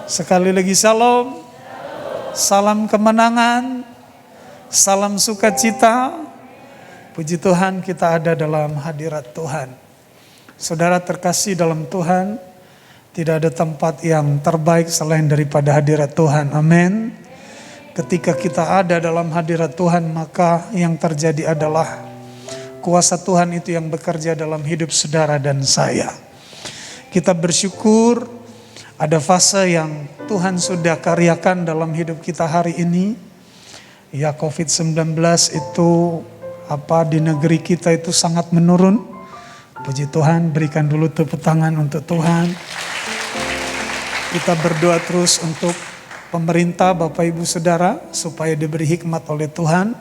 Sekali lagi shalom, salam kemenangan, salam sukacita. Puji Tuhan kita ada dalam hadirat Tuhan. Saudara terkasih dalam Tuhan, tidak ada tempat yang terbaik selain daripada hadirat Tuhan. Amin. Ketika kita ada dalam hadirat Tuhan, maka yang terjadi adalah kuasa Tuhan itu yang bekerja dalam hidup saudara dan saya. Kita bersyukur ada fase yang Tuhan sudah karyakan dalam hidup kita hari ini. Ya, COVID-19 itu di negeri kita itu sangat menurun. Puji Tuhan, berikan dulu tepuk tangan untuk Tuhan. Kita berdoa terus untuk pemerintah, Bapak Ibu Saudara, supaya diberi hikmat oleh Tuhan,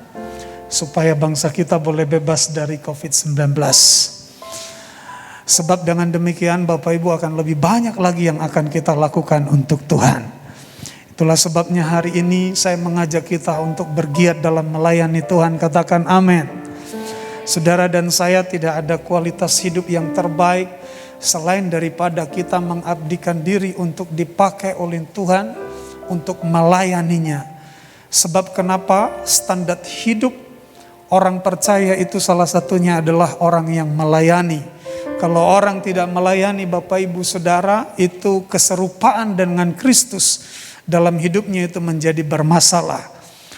supaya bangsa kita boleh bebas dari COVID-19. Sebab dengan demikian Bapak Ibu akan lebih banyak lagi yang akan kita lakukan untuk Tuhan. Itulah sebabnya hari ini saya mengajak kita untuk bergiat dalam melayani Tuhan. Katakan amin. Saudara dan saya, tidak ada kualitas hidup yang terbaik selain daripada kita mengabdikan diri untuk dipakai oleh Tuhan untuk melayaninya. Sebab kenapa? Standar hidup orang percaya itu salah satunya adalah orang yang melayani. Kalau orang tidak melayani, Bapak Ibu Saudara, itu keserupaan dengan Kristus dalam hidupnya itu menjadi bermasalah.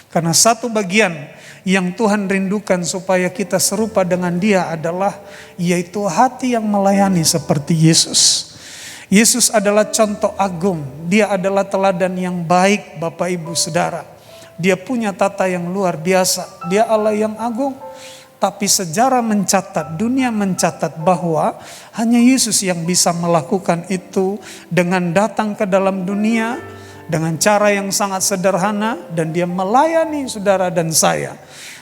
Karena satu bagian yang Tuhan rindukan supaya kita serupa dengan Dia adalah yaitu hati yang melayani seperti Yesus. Yesus adalah contoh agung. Dia adalah teladan yang baik, Bapak Ibu Saudara. Dia punya tata yang luar biasa. Dia Allah yang agung. Tapi sejarah mencatat, dunia mencatat bahwa hanya Yesus yang bisa melakukan itu dengan datang ke dalam dunia dengan cara yang sangat sederhana, dan Dia melayani saudara dan saya.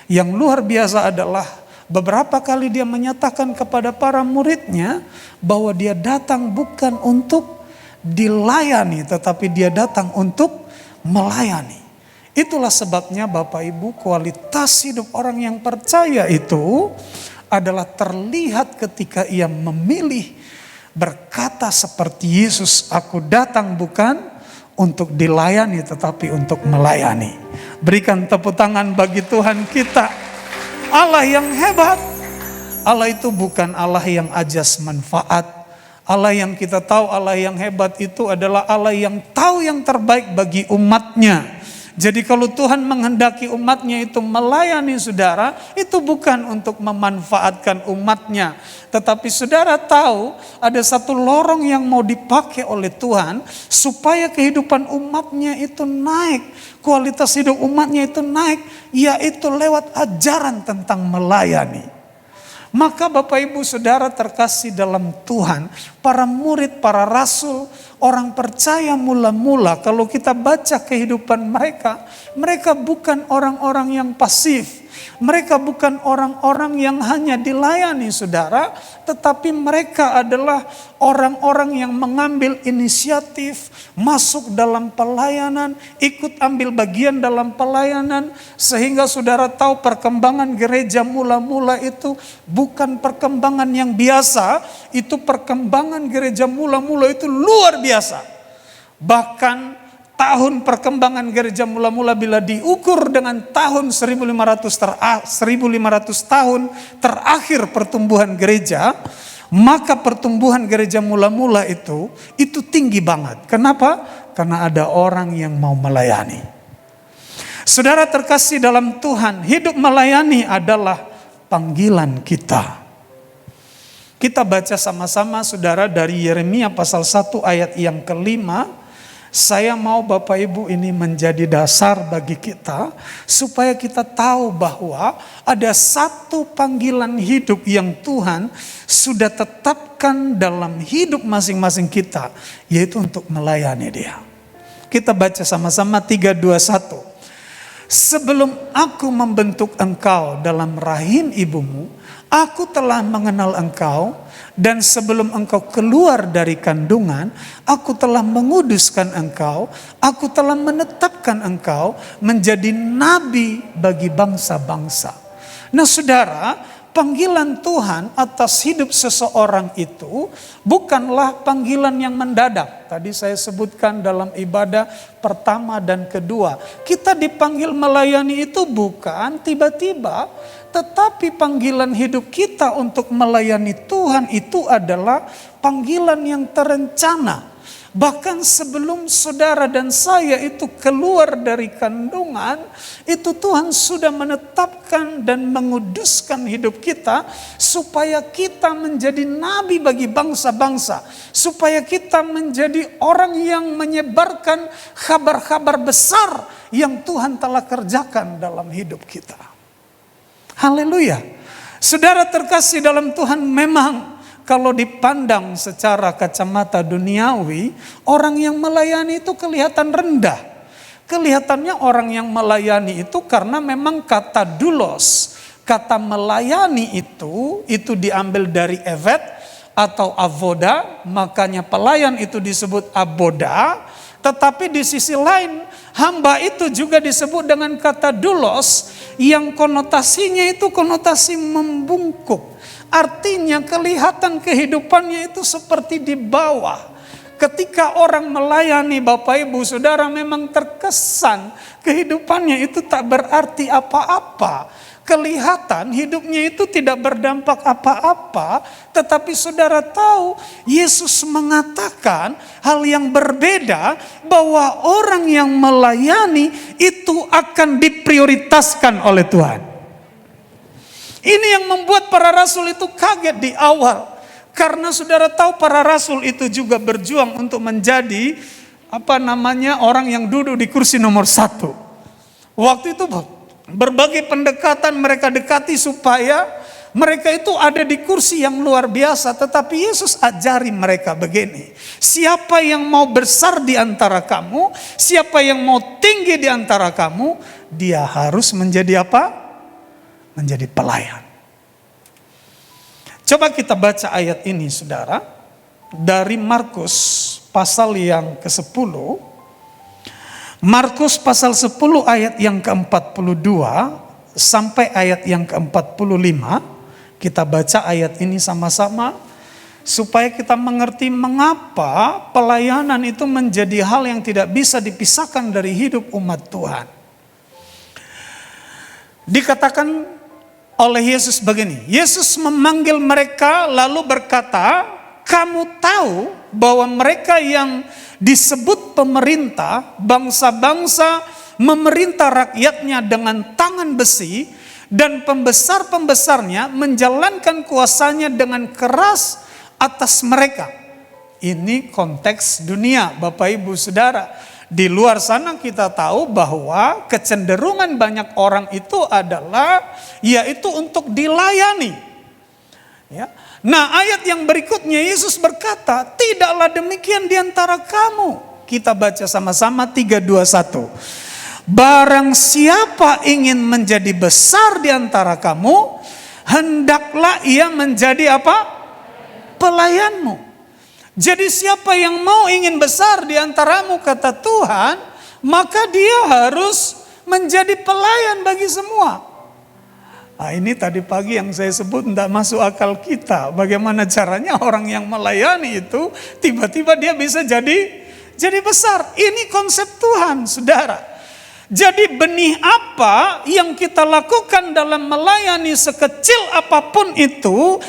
Yang luar biasa adalah beberapa kali Dia menyatakan kepada para muridnya bahwa Dia datang bukan untuk dilayani, tetapi Dia datang untuk melayani. Itulah sebabnya Bapak Ibu, kualitas hidup orang yang percaya itu adalah terlihat ketika ia memilih berkata seperti Yesus, aku datang bukan untuk dilayani tetapi untuk melayani. Berikan tepuk tangan bagi Tuhan kita. Allah yang hebat. Allah itu bukan Allah yang ajas manfaat. Allah yang kita tahu, Allah yang hebat itu adalah Allah yang tahu yang terbaik bagi umatnya. Jadi kalau Tuhan menghendaki umatnya itu melayani saudara, itu bukan untuk memanfaatkan umatnya. Tetapi saudara tahu ada satu lorong yang mau dipakai oleh Tuhan supaya kehidupan umatnya itu naik. Kualitas hidup umatnya itu naik, yaitu lewat ajaran tentang melayani. Maka Bapak Ibu Saudara terkasih dalam Tuhan, para murid, para rasul, orang percaya mula-mula, kalau kita baca kehidupan mereka, mereka bukan orang-orang yang pasif. Mereka bukan orang-orang yang hanya dilayani saudara, tetapi mereka adalah orang-orang yang mengambil inisiatif, masuk dalam pelayanan, ikut ambil bagian dalam pelayanan. Sehingga saudara tahu perkembangan gereja mula-mula itu bukan perkembangan yang biasa, itu perkembangan gereja mula-mula itu luar biasa. Bahkan tahun perkembangan gereja mula-mula bila diukur dengan tahun 1500 tahun terakhir pertumbuhan gereja, maka pertumbuhan gereja mula-mula itu tinggi banget. Kenapa? Karena ada orang yang mau melayani. Saudara terkasih dalam Tuhan, hidup melayani adalah panggilan kita. Kita baca sama-sama saudara dari Yeremia pasal 1 ayat yang ke-5. Saya mau Bapak Ibu ini menjadi dasar bagi kita supaya kita tahu bahwa ada satu panggilan hidup yang Tuhan sudah tetapkan dalam hidup masing-masing kita, yaitu untuk melayani Dia. Kita baca sama-sama 3, 2, 1. Sebelum aku membentuk engkau dalam rahim ibumu, aku telah mengenal engkau. Dan sebelum engkau keluar dari kandungan, aku telah menguduskan engkau, aku telah menetapkan engkau menjadi nabi bagi bangsa-bangsa. Nah saudara, panggilan Tuhan atas hidup seseorang itu bukanlah panggilan yang mendadak. Tadi saya sebutkan dalam ibadah pertama dan kedua. Kita dipanggil melayani itu bukan tiba-tiba, tetapi panggilan hidup kita untuk melayani Tuhan itu adalah panggilan yang terencana. Bahkan sebelum saudara dan saya itu keluar dari kandungan, itu Tuhan sudah menetapkan dan menguduskan hidup kita supaya kita menjadi nabi bagi bangsa-bangsa, supaya kita menjadi orang yang menyebarkan kabar-kabar besar yang Tuhan telah kerjakan dalam hidup kita. Haleluya. Saudara terkasih dalam Tuhan, memang kalau dipandang secara kacamata duniawi, orang yang melayani itu kelihatan rendah. Kelihatannya orang yang melayani itu karena memang kata doulos, kata melayani itu diambil dari evet atau avoda, makanya pelayan itu disebut aboda. Tetapi di sisi lain, hamba itu juga disebut dengan kata doulos yang konotasinya itu konotasi membungkuk. Artinya kelihatan kehidupannya itu seperti di bawah. Ketika orang melayani Bapak Ibu Saudara memang terkesan kehidupannya itu tak berarti apa-apa. Kelihatan hidupnya itu tidak berdampak apa-apa. Tetapi saudara tahu Yesus mengatakan hal yang berbeda, bahwa orang yang melayani itu akan diprioritaskan oleh Tuhan. Ini yang membuat para rasul itu kaget di awal. Karena saudara tahu para rasul itu juga berjuang untuk menjadi orang yang duduk di kursi nomor 1. Waktu itu berbagai pendekatan mereka dekati supaya mereka itu ada di kursi yang luar biasa. Tetapi Yesus ajari mereka begini. Siapa yang mau besar di antara kamu, siapa yang mau tinggi di antara kamu, dia harus menjadi apa? Menjadi pelayan. Coba kita baca ayat ini saudara. Dari Markus pasal yang ke-10. Markus pasal 10 ayat yang ke-42 sampai ayat yang ke-45. Kita baca ayat ini sama-sama. Supaya kita mengerti mengapa pelayanan itu menjadi hal yang tidak bisa dipisahkan dari hidup umat Tuhan. Dikatakan oleh Yesus begini, Yesus memanggil mereka lalu berkata, kamu tahu bahwa mereka yang disebut pemerintah, bangsa-bangsa memerintah rakyatnya dengan tangan besi, dan pembesar-pembesarnya menjalankan kuasanya dengan keras atas mereka. Ini konteks dunia Bapak Ibu Saudara. Di luar sana kita tahu bahwa kecenderungan banyak orang itu adalah yaitu untuk dilayani. Ya. Nah, ayat yang berikutnya Yesus berkata, tidaklah demikian di antara kamu. Kita baca sama-sama 3, 2, 1. Barang siapa ingin menjadi besar di antara kamu, hendaklah ia menjadi apa? Pelayanmu. Jadi siapa yang mau ingin besar di antaramu, kata Tuhan, maka dia harus menjadi pelayan bagi semua. Nah, ini tadi pagi yang saya sebut tidak masuk akal kita. Bagaimana caranya orang yang melayani itu tiba-tiba dia bisa jadi besar. Ini konsep Tuhan, saudara. Jadi benih apa yang kita lakukan dalam melayani sekecil apapun itu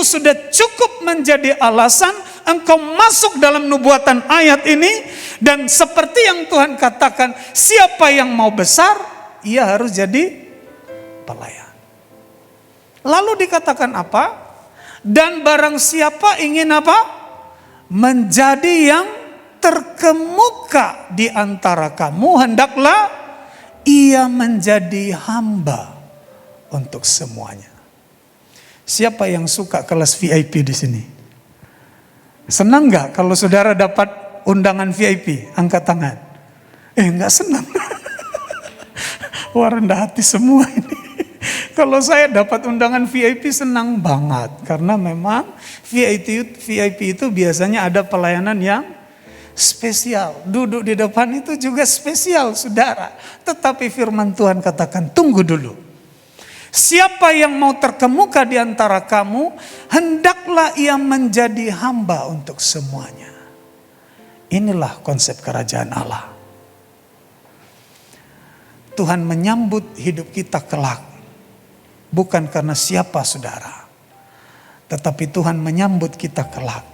sudah cukup menjadi alasan engkau masuk dalam nubuatan ayat ini. Dan seperti yang Tuhan katakan, siapa yang mau besar, ia harus jadi pelayan. Lalu dikatakan apa? Dan barang siapa ingin apa? Menjadi yang terkemuka di antara kamu, hendaklah ia menjadi hamba untuk semuanya. Siapa yang suka kelas VIP di sini? Senang gak kalau saudara dapat undangan VIP? Angkat tangan. Gak senang. Wah, rendah hati semua ini. Kalau saya dapat undangan VIP senang banget. Karena memang VIP itu biasanya ada pelayanan yang spesial. Duduk di depan itu juga spesial, saudara. Tetapi firman Tuhan katakan, tunggu dulu. Siapa yang mau terkemuka di antara kamu, hendaklah ia menjadi hamba untuk semuanya. Inilah konsep kerajaan Allah. Tuhan menyambut hidup kita kelak, bukan karena siapa saudara, tetapi Tuhan menyambut kita kelak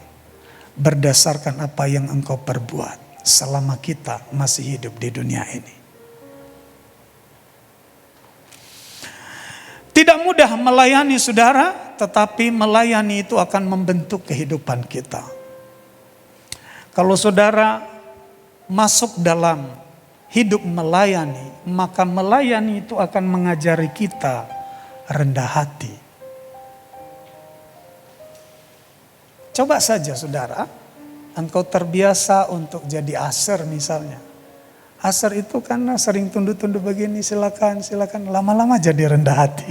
berdasarkan apa yang engkau perbuat selama kita masih hidup di dunia ini. Tidak mudah melayani saudara, tetapi melayani itu akan membentuk kehidupan kita. Kalau saudara masuk dalam hidup melayani, maka melayani itu akan mengajari kita rendah hati. Coba saja saudara, engkau terbiasa untuk jadi aser misalnya. Aser itu karena sering tunduk-tunduk begini, silakan, lama-lama jadi rendah hati.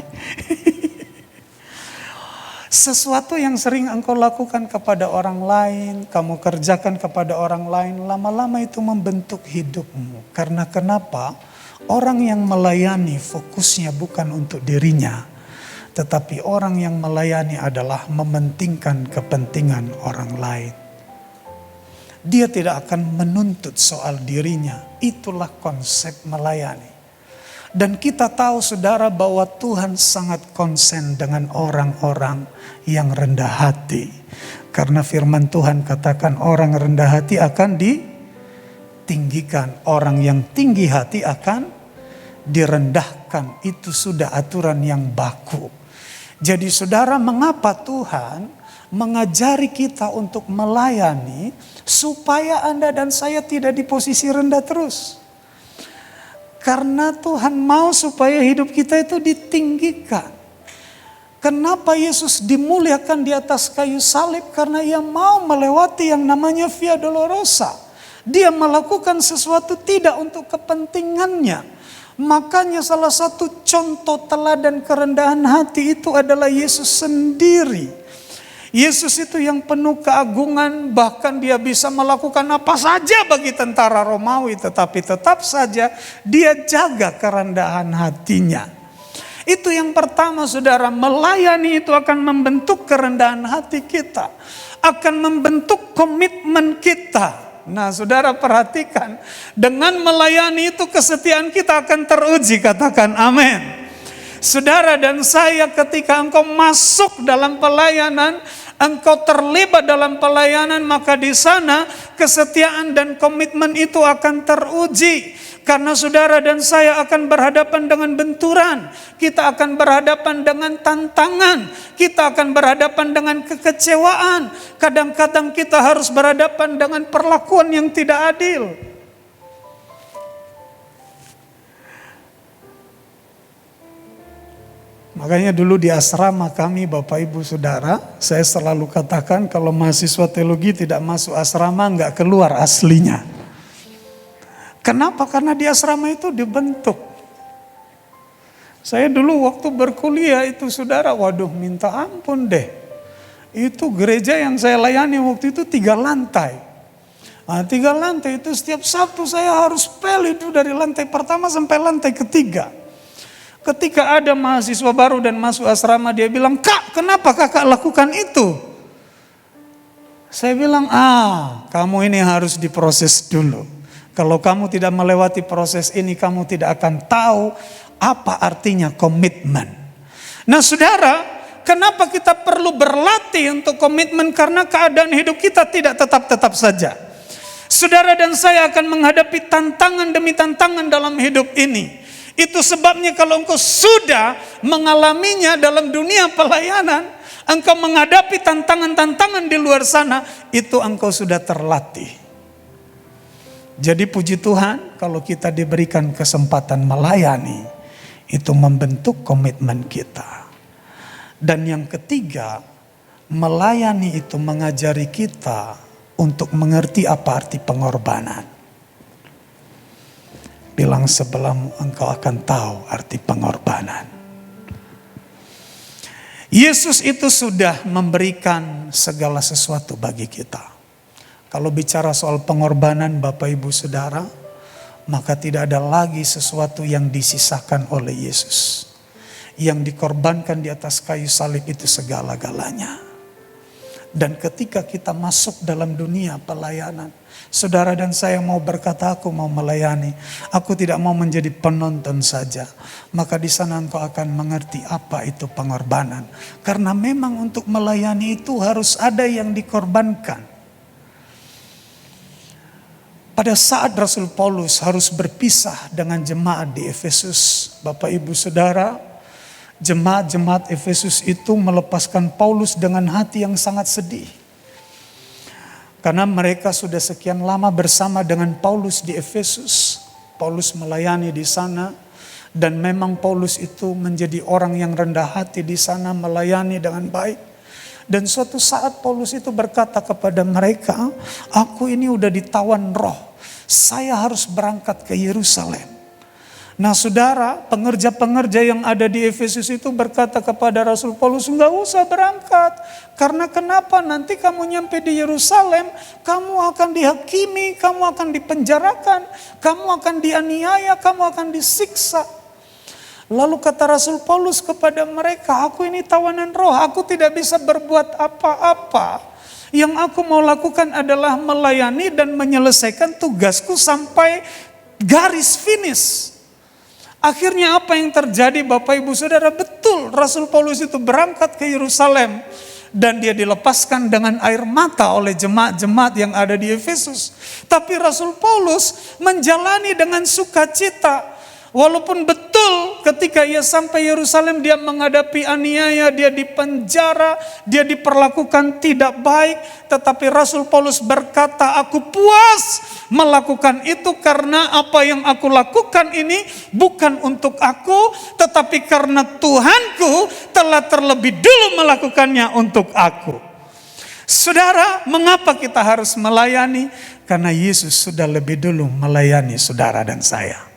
Sesuatu yang sering engkau lakukan kepada orang lain, kamu kerjakan kepada orang lain, lama-lama itu membentuk hidupmu. Karena kenapa? Orang yang melayani fokusnya bukan untuk dirinya, tetapi orang yang melayani adalah mementingkan kepentingan orang lain. Dia tidak akan menuntut soal dirinya. Itulah konsep melayani. Dan kita tahu saudara bahwa Tuhan sangat konsen dengan orang-orang yang rendah hati. Karena firman Tuhan katakan orang rendah hati akan ditinggikan. Orang yang tinggi hati akan direndahkan. Itu sudah aturan yang baku. Jadi saudara, mengapa Tuhan mengajari kita untuk melayani supaya Anda dan saya tidak di posisi rendah terus. Karena Tuhan mau supaya hidup kita itu ditinggikan. Kenapa Yesus dimuliakan di atas kayu salib? Karena ia mau melewati yang namanya Via Dolorosa. Dia melakukan sesuatu tidak untuk kepentingannya. Makanya salah satu contoh teladan kerendahan hati itu adalah Yesus sendiri. Yesus itu yang penuh keagungan, bahkan dia bisa melakukan apa saja bagi tentara Romawi, tetapi tetap saja dia jaga kerendahan hatinya. Itu yang pertama saudara, melayani itu akan membentuk kerendahan hati kita, akan membentuk komitmen kita. Nah saudara perhatikan, dengan melayani itu kesetiaan kita akan teruji, katakan amin. Saudara dan saya ketika engkau masuk dalam pelayanan, engkau terlibat dalam pelayanan, maka di sana kesetiaan dan komitmen itu akan teruji. Karena saudara dan saya akan berhadapan dengan benturan, kita akan berhadapan dengan tantangan, kita akan berhadapan dengan kekecewaan. Kadang-kadang kita harus berhadapan dengan perlakuan yang tidak adil. Makanya dulu di asrama kami Bapak Ibu Saudara, saya selalu katakan kalau mahasiswa teologi tidak masuk asrama nggak keluar aslinya. Kenapa? Karena di asrama itu dibentuk. Saya dulu waktu berkuliah itu saudara, waduh minta ampun deh. Itu gereja yang saya layani waktu itu 3 lantai. Nah, 3 lantai itu setiap Sabtu saya harus pel itu dari lantai pertama sampai lantai ketiga. Ketika ada mahasiswa baru dan masuk asrama, dia bilang, "Kak, kenapa kakak lakukan itu?" Saya bilang, kamu ini harus diproses dulu. Kalau kamu tidak melewati proses ini, kamu tidak akan tahu apa artinya komitmen. Nah saudara, kenapa kita perlu berlatih untuk komitmen? Karena keadaan hidup kita tidak tetap-tetap saja. Saudara dan saya akan menghadapi tantangan demi tantangan dalam hidup ini. Itu sebabnya kalau engkau sudah mengalaminya dalam dunia pelayanan, engkau menghadapi tantangan-tantangan di luar sana, itu engkau sudah terlatih. Jadi puji Tuhan kalau kita diberikan kesempatan melayani, itu membentuk komitmen kita. Dan yang ketiga, melayani itu mengajari kita untuk mengerti apa arti pengorbanan. Bilang sebelum engkau akan tahu arti pengorbanan. Yesus itu sudah memberikan segala sesuatu bagi kita. Kalau bicara soal pengorbanan Bapak Ibu Saudara, maka tidak ada lagi sesuatu yang disisakan oleh Yesus. yang dikorbankan di atas kayu salib itu segala-galanya. Dan ketika kita masuk dalam dunia pelayanan, saudara dan saya mau berkata, aku mau melayani, aku tidak mau menjadi penonton saja. Maka di sana engkau akan mengerti apa itu pengorbanan. Karena memang untuk melayani itu harus ada yang dikorbankan. Pada saat Rasul Paulus harus berpisah dengan jemaat di Efesus, Bapak Ibu Saudara, jemaat-jemaat Efesus itu melepaskan Paulus dengan hati yang sangat sedih. Karena mereka sudah sekian lama bersama dengan Paulus di Efesus. Paulus melayani di sana. Dan memang Paulus itu menjadi orang yang rendah hati di sana, melayani dengan baik. Dan suatu saat Paulus itu berkata kepada mereka, aku ini udah ditawan roh. Saya harus berangkat ke Yerusalem. Nah saudara, pengerja-pengerja yang ada di Efesus itu berkata kepada Rasul Paulus, enggak usah berangkat. Karena kenapa? Nanti kamu nyampe di Yerusalem, kamu akan dihakimi, kamu akan dipenjarakan, kamu akan dianiaya, kamu akan disiksa. Lalu kata Rasul Paulus kepada mereka, aku ini tawanan roh, aku tidak bisa berbuat apa-apa. Yang aku mau lakukan adalah melayani dan menyelesaikan tugasku sampai garis finish. Akhirnya apa yang terjadi Bapak Ibu Saudara? Betul, Rasul Paulus itu berangkat ke Yerusalem. Dan dia dilepaskan dengan air mata oleh jemaat-jemaat yang ada di Efesus. Tapi Rasul Paulus menjalani dengan sukacita. Walaupun betul ketika ia sampai Yerusalem dia menghadapi aniaya, dia dipenjara, dia diperlakukan tidak baik. Tetapi Rasul Paulus berkata, aku puas melakukan itu karena apa yang aku lakukan ini bukan untuk aku, tetapi karena Tuhanku telah terlebih dulu melakukannya untuk aku. Saudara, mengapa kita harus melayani? Karena Yesus sudah lebih dulu melayani saudara dan saya.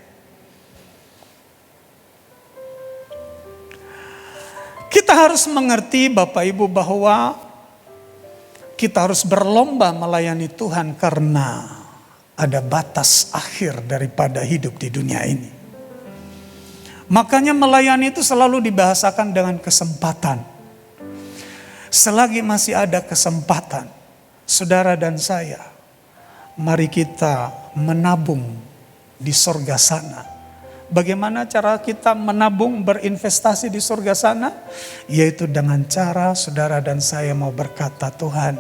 Kita harus mengerti Bapak Ibu bahwa kita harus berlomba melayani Tuhan karena ada batas akhir daripada hidup di dunia ini. Makanya melayani itu selalu dibahasakan dengan kesempatan. Selagi masih ada kesempatan, saudara dan saya, mari kita menabung di sorga sana. Bagaimana cara kita menabung, berinvestasi di surga sana? Yaitu dengan cara saudara dan saya mau berkata, Tuhan,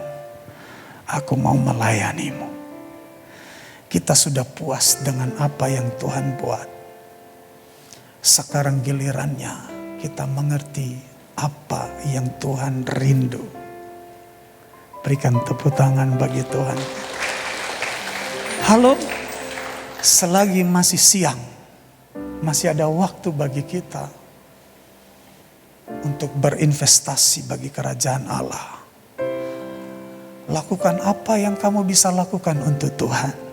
aku mau melayanimu. Kita sudah puas dengan apa yang Tuhan buat. Sekarang gilirannya kita mengerti apa yang Tuhan rindu. Berikan tepuk tangan bagi Tuhan. Halo, selagi masih siang, masih ada waktu bagi kita untuk berinvestasi bagi kerajaan Allah. Lakukan apa yang kamu bisa lakukan untuk Tuhan.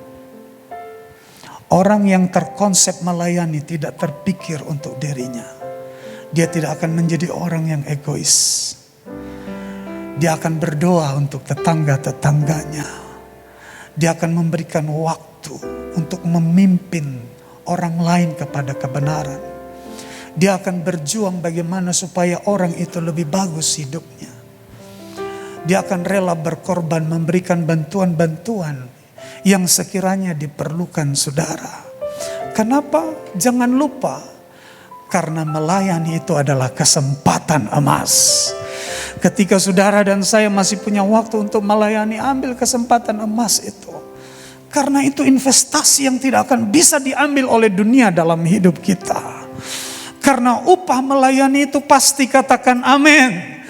Orang yang terkonsep melayani tidak terpikir untuk dirinya. Dia tidak akan menjadi orang yang egois. Dia akan berdoa untuk tetangga-tetangganya. Dia akan memberikan waktu untuk memimpin orang lain kepada kebenaran. Dia akan berjuang bagaimana supaya orang itu lebih bagus hidupnya. Dia akan rela berkorban memberikan bantuan-bantuan yang sekiranya diperlukan saudara. Kenapa? Jangan lupa, karena melayani itu adalah kesempatan emas. Ketika saudara dan saya masih punya waktu untuk melayani, ambil kesempatan emas itu. Karena itu investasi yang tidak akan bisa diambil oleh dunia dalam hidup kita. Karena upah melayani itu pasti, katakan amin.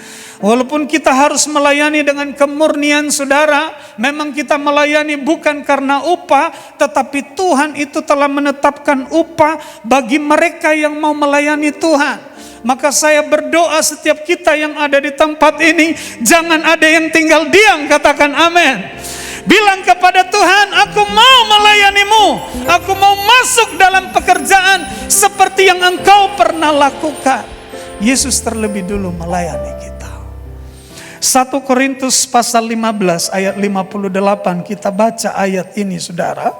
Walaupun kita harus melayani dengan kemurnian saudara, memang kita melayani bukan karena upah, tetapi Tuhan itu telah menetapkan upah bagi mereka yang mau melayani Tuhan. Maka saya berdoa setiap kita yang ada di tempat ini, jangan ada yang tinggal diam, katakan amin. Bilang kepada Tuhan, aku mau melayanimu. Aku mau masuk dalam pekerjaan seperti yang engkau pernah lakukan. Yesus terlebih dulu melayani kita. 1 Korintus pasal 15 ayat 58, kita baca ayat ini saudara.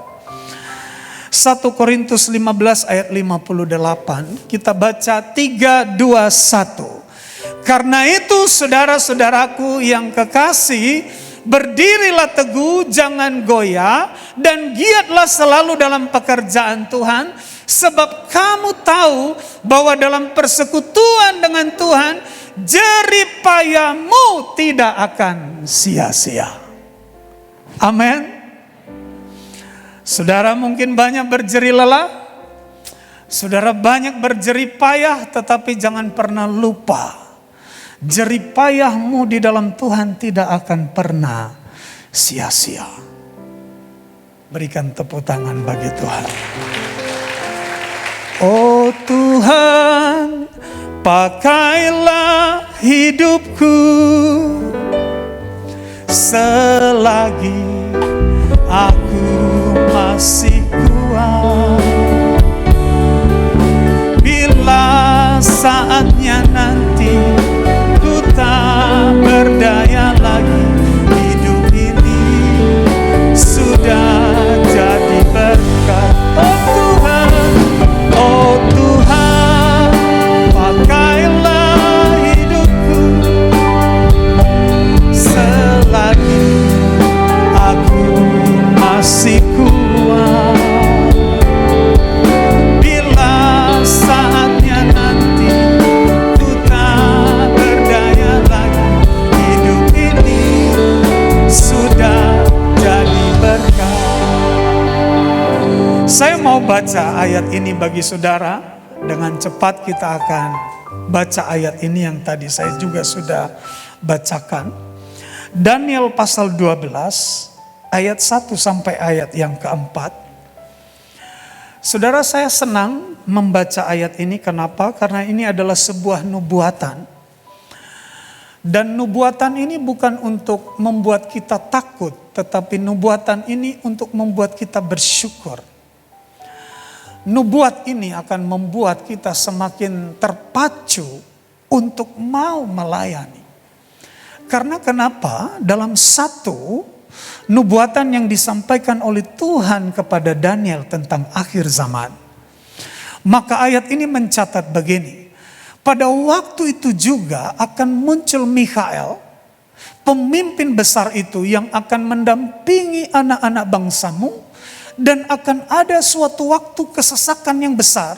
1 1 Korintus 15 ayat 58. Kita baca 3, 2, 1. Karena itu saudara-saudaraku yang kekasih, berdirilah teguh, jangan goyah, dan giatlah selalu dalam pekerjaan Tuhan. Sebab kamu tahu bahwa dalam persekutuan dengan Tuhan, jerih payahmu tidak akan sia-sia. Amin. Saudara mungkin banyak berjerih lelah, saudara banyak berjerih payah, tetapi jangan pernah lupa, jerih payahmu di dalam Tuhan tidak akan pernah sia-sia. Berikan tepuk tangan bagi Tuhan. Oh Tuhan, pakailah hidupku selagi aku masih kuat. Bila saatnya nanti ku tak berdaya lagi, hidup ini sudah jadi berkat. Oh Tuhan, pakailah hidupku selagi aku masih kuat. Bila saatnya nanti ku tak berdaya lagi, hidup ini sudah jadi berkat. Saya mau baca ayat ini bagi saudara. Dengan cepat kita akan baca ayat ini yang tadi saya juga sudah bacakan. Daniel pasal 12 ayat 1 sampai ayat yang keempat. Saudara, saya senang membaca ayat ini. Kenapa? Karena ini adalah sebuah nubuatan. Dan nubuatan ini bukan untuk membuat kita takut, tetapi nubuatan ini untuk membuat kita bersyukur. Nubuat ini akan membuat kita semakin terpacu untuk mau melayani. Karena kenapa? Dalam satu nubuatan yang disampaikan oleh Tuhan kepada Daniel tentang akhir zaman, maka ayat ini mencatat begini. Pada waktu itu juga akan muncul Mikhael, pemimpin besar itu yang akan mendampingi anak-anak bangsamu. Dan akan ada suatu waktu kesesakan yang besar,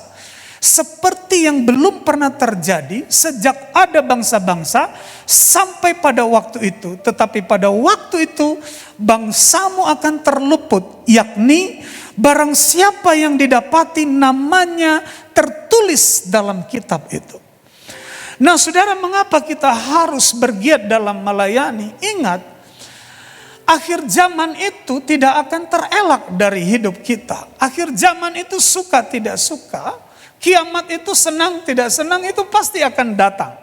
seperti yang belum pernah terjadi sejak ada bangsa-bangsa sampai pada waktu itu. Tetapi pada waktu itu bangsamu akan terluput, yakni barang siapa yang didapati namanya tertulis dalam kitab itu. Nah saudara, mengapa kita harus bergiat dalam melayani? Ingat, akhir zaman itu tidak akan terelak dari hidup kita. Akhir zaman itu suka tidak suka, kiamat itu senang tidak senang, itu pasti akan datang.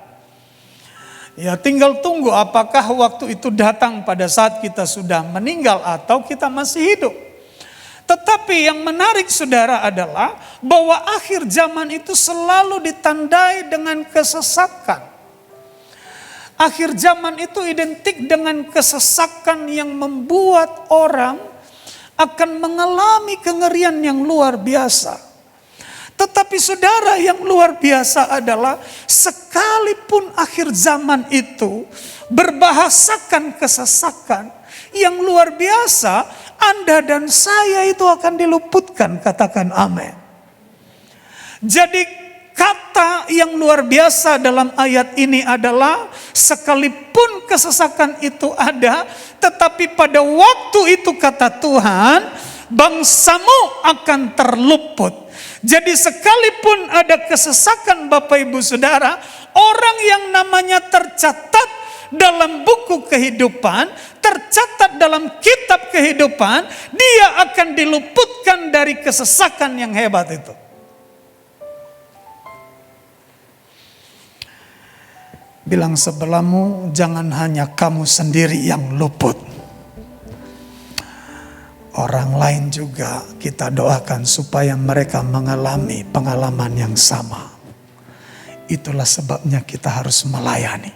Ya tinggal tunggu apakah waktu itu datang pada saat kita sudah meninggal atau kita masih hidup. Tetapi yang menarik saudara adalah bahwa akhir zaman itu selalu ditandai dengan kesesakan. Akhir zaman itu identik dengan kesesakan yang membuat orang akan mengalami kengerian yang luar biasa. Tetapi saudara, yang luar biasa adalah sekalipun akhir zaman itu berbahasakan kesesakan yang luar biasa, Anda dan saya itu akan diluputkan. Katakan amin. Jadi kata yang luar biasa dalam ayat ini adalah sekalipun kesesakan itu ada, tetapi pada waktu itu kata Tuhan, bangsamu akan terluput. Jadi sekalipun ada kesesakan Bapak Ibu Saudara, orang yang namanya tercatat dalam buku kehidupan, tercatat dalam kitab kehidupan, dia akan diluputkan dari kesesakan yang hebat itu. Bilang sebelahmu, jangan hanya kamu sendiri yang luput. Orang lain juga kita doakan supaya mereka mengalami pengalaman yang sama. Itulah sebabnya kita harus melayani.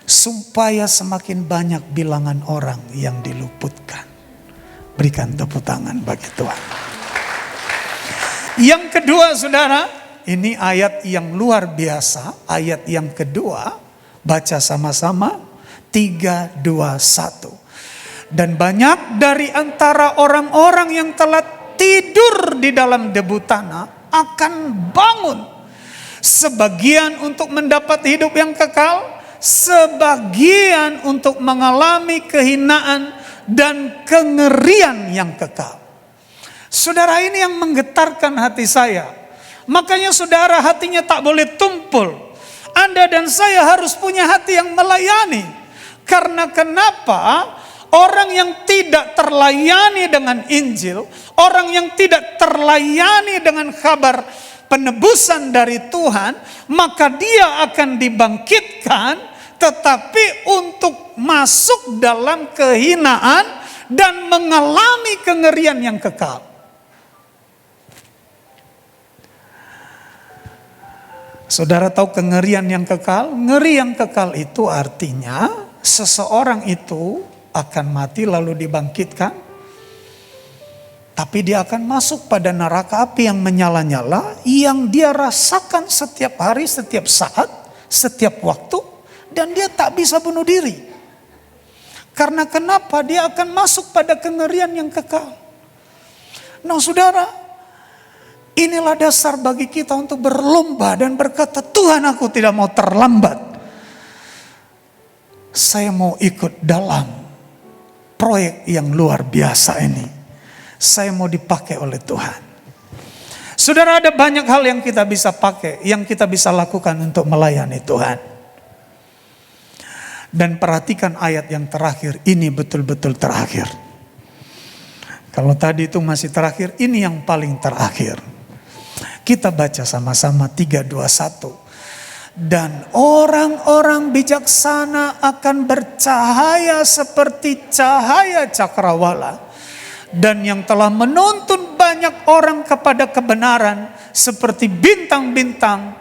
Supaya semakin banyak bilangan orang yang diluputkan. Berikan tepuk tangan bagi Tuhan. Yang kedua saudara, ini ayat yang luar biasa. Ayat yang kedua, baca sama-sama. 3, 2, 1. Dan banyak dari antara orang-orang yang telah tidur di dalam debu tanah akan bangun. Sebagian untuk mendapat hidup yang kekal, sebagian untuk mengalami kehinaan dan kengerian yang kekal. Saudara, ini yang menggetarkan hati saya. Makanya saudara, hatinya tak boleh tumpul. Anda dan saya harus punya hati yang melayani. Karena kenapa? Orang yang tidak terlayani dengan Injil, orang yang tidak terlayani dengan kabar penebusan dari Tuhan, maka dia akan dibangkitkan, tetapi untuk masuk dalam kehinaan dan mengalami kengerian yang kekal. Saudara tahu kengerian yang kekal? Ngeri yang kekal itu artinya seseorang itu akan mati lalu dibangkitkan. Tapi dia akan masuk pada neraka api yang menyala-nyala, yang dia rasakan setiap hari, setiap saat, setiap waktu. Dan dia tak bisa bunuh diri. Karena kenapa? Dia akan masuk pada kengerian yang kekal. Nah saudara, inilah dasar bagi kita untuk berlomba dan berkata, Tuhan, aku tidak mau terlambat. Saya mau ikut dalam proyek yang luar biasa ini. Saya mau dipakai oleh Tuhan. Saudara, ada banyak hal yang kita bisa pakai, yang kita bisa lakukan untuk melayani Tuhan. Dan perhatikan ayat yang terakhir, ini betul-betul terakhir. Kalau tadi itu masih terakhir, ini yang paling terakhir. Kita baca sama-sama 3, 2, 1. Dan orang-orang bijaksana akan bercahaya seperti cahaya cakrawala. Dan yang telah menuntun banyak orang kepada kebenaran seperti bintang-bintang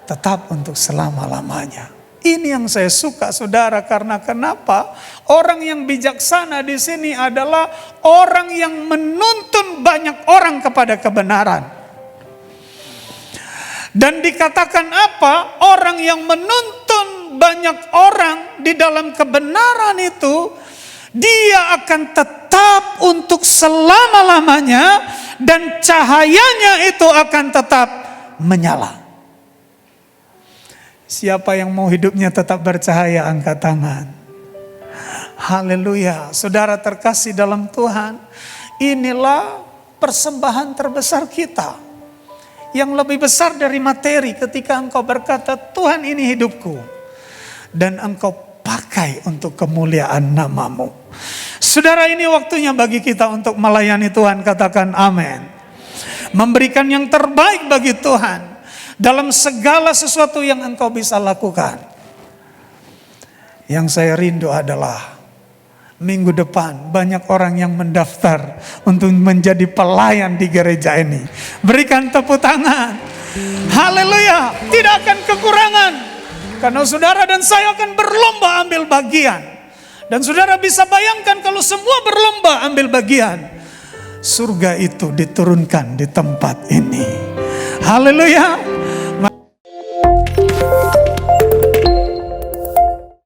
tetap untuk selama-lamanya. Ini yang saya suka saudara, karena kenapa? Orang yang bijaksana di sini adalah orang yang menuntun banyak orang kepada kebenaran. Dan dikatakan apa? Orang yang menuntun banyak orang di dalam kebenaran itu, dia akan tetap untuk selama-lamanya dan cahayanya itu akan tetap menyala. Siapa yang mau hidupnya tetap bercahaya, angkat tangan. Haleluya. Saudara terkasih dalam Tuhan, inilah persembahan terbesar kita. Yang lebih besar dari materi ketika engkau berkata, Tuhan ini hidupku. Dan engkau pakai untuk kemuliaan namamu. Saudara, ini waktunya bagi kita untuk melayani Tuhan, katakan amin. Memberikan yang terbaik bagi Tuhan dalam segala sesuatu yang engkau bisa lakukan. Yang saya rindu adalah minggu depan banyak orang yang mendaftar untuk menjadi pelayan di gereja ini. Berikan tepuk tangan. Haleluya, tidak akan kekurangan. Karena saudara dan saya akan berlomba ambil bagian. Dan saudara bisa bayangkan kalau semua berlomba ambil bagian, surga itu diturunkan di tempat ini. Haleluya.